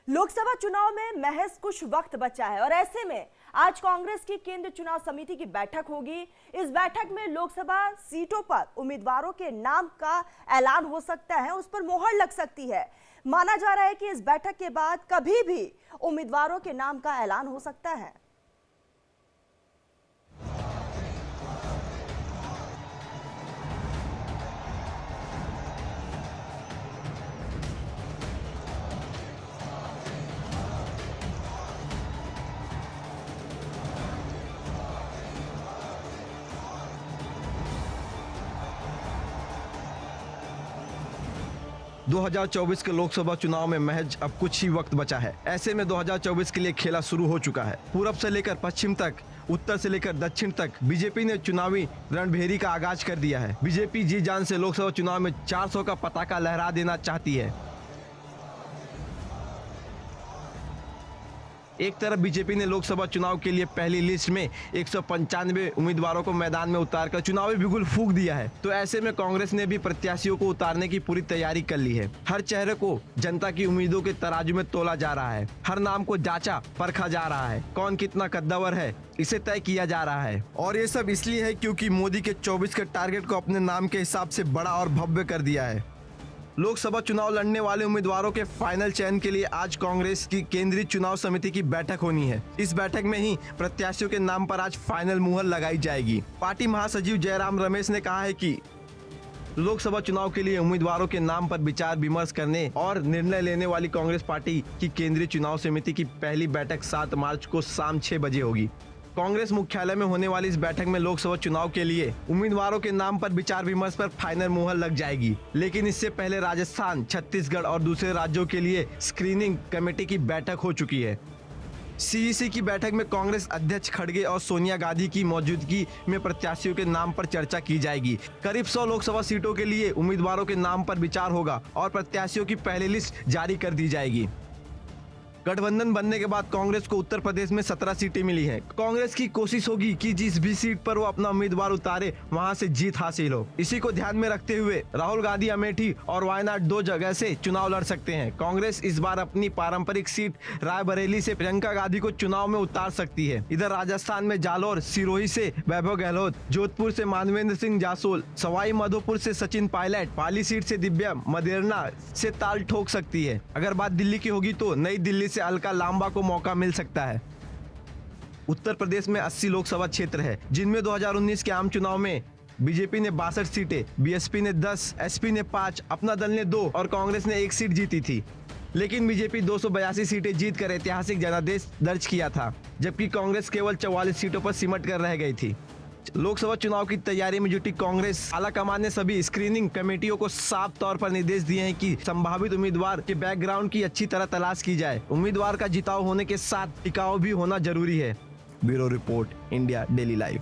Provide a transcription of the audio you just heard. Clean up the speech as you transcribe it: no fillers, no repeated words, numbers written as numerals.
लोकसभा चुनाव में महज कुछ वक्त बचा है और ऐसे में आज कांग्रेस की केंद्रीय चुनाव समिति की बैठक होगी। इस बैठक में लोकसभा सीटों पर उम्मीदवारों के नाम का ऐलान हो सकता है, उस पर मोहर लग सकती है। माना जा रहा है कि इस बैठक के बाद कभी भी उम्मीदवारों के नाम का ऐलान हो सकता है। 2024 के लोकसभा चुनाव में महज अब कुछ ही वक्त बचा है। ऐसे में 2024 के लिए खेला शुरू हो चुका है। पूरब से लेकर पश्चिम तक, उत्तर से लेकर दक्षिण तक बीजेपी ने चुनावी रणभेरी का आगाज कर दिया है। बीजेपी जी जान से लोकसभा चुनाव में 400 का पताका लहरा देना चाहती है। एक तरफ बीजेपी ने लोकसभा चुनाव के लिए पहली लिस्ट में 195 उम्मीदवारों को मैदान में उतारकर चुनावी बिगुल फूंक दिया है, तो ऐसे में कांग्रेस ने भी प्रत्याशियों को उतारने की पूरी तैयारी कर ली है। हर चेहरे को जनता की उम्मीदों के तराजू में तोला जा रहा है। हर नाम को जांचा परखा जा रहा है। कौन कितना कद्दावर है इसे तय किया जा रहा है। और ये सब इसलिए है क्योंकि मोदी के 24 के टारगेट को अपने नाम के हिसाब से बड़ा और भव्य कर दिया है। लोकसभा चुनाव लड़ने वाले उम्मीदवारों के फाइनल चयन के लिए आज कांग्रेस की केंद्रीय चुनाव समिति की बैठक होनी है। इस बैठक में ही प्रत्याशियों के नाम पर आज फाइनल मुहर लगाई जाएगी। पार्टी महासचिव जयराम रमेश ने कहा है कि लोकसभा चुनाव के लिए उम्मीदवारों के नाम पर विचार विमर्श करने और निर्णय लेने वाली कांग्रेस पार्टी की केंद्रीय चुनाव समिति की पहली बैठक 7 मार्च को शाम 6 बजे होगी। कांग्रेस मुख्यालय में होने वाली इस बैठक में लोकसभा चुनाव के लिए उम्मीदवारों के नाम पर विचार विमर्श पर फाइनल मुहर लग जाएगी। लेकिन इससे पहले राजस्थान, छत्तीसगढ़ और दूसरे राज्यों के लिए स्क्रीनिंग कमेटी की बैठक हो चुकी है। सीईसी की बैठक में कांग्रेस अध्यक्ष खड़गे और सोनिया गांधी की मौजूदगी में प्रत्याशियों के नाम पर चर्चा की जाएगी। करीब 100 लोकसभा सीटों के लिए उम्मीदवारों के नाम पर विचार होगा और प्रत्याशियों की पहली लिस्ट जारी कर दी जाएगी। गठबंधन बनने के बाद कांग्रेस को उत्तर प्रदेश में 17 सीटें मिली हैं। कांग्रेस की कोशिश होगी कि जिस भी सीट पर वो अपना उम्मीदवार उतारे वहां से जीत हासिल हो। इसी को ध्यान में रखते हुए राहुल गांधी अमेठी और वायनाड 2 जगह से चुनाव लड़ सकते हैं। कांग्रेस इस बार अपनी पारंपरिक सीट रायबरेली से प्रियंका गांधी को चुनाव में उतार सकती है। इधर राजस्थान में जालोर सिरोही से वैभव गहलोत, जोधपुर से मानवेंद्र सिंह जासोल, सवाई माधोपुर से सचिन पायलट, पाली सीट से दिव्या मदेरना से ताल ठोक सकती है। अगर बात दिल्ली की होगी तो नई दिल्ली से अलका लांबा को मौका मिल सकता है। उत्तर प्रदेश में 80 लोकसभा क्षेत्र है, जिनमें 2019 के आम चुनाव में बीजेपी ने 62 सीटें, बीएसपी ने 10, एसपी ने 5, अपना दल ने 2 और कांग्रेस ने 1 सीट जीती थी। लेकिन बीजेपी 282 सीटें जीतकर ऐतिहासिक जनादेश दर्ज किया था, जबकि कांग्रेस केवल 44 सीटों पर सिमट कर रह गई थी। लोकसभा चुनाव की तैयारी में जुटी कांग्रेस आलाकमान ने सभी स्क्रीनिंग कमेटियों को साफ तौर पर निर्देश दिए हैं कि संभावित उम्मीदवार के बैकग्राउंड की अच्छी तरह तलाश की जाए। उम्मीदवार का जिताव होने के साथ टिकाऊ भी होना जरूरी है। Bureau report, India daily live.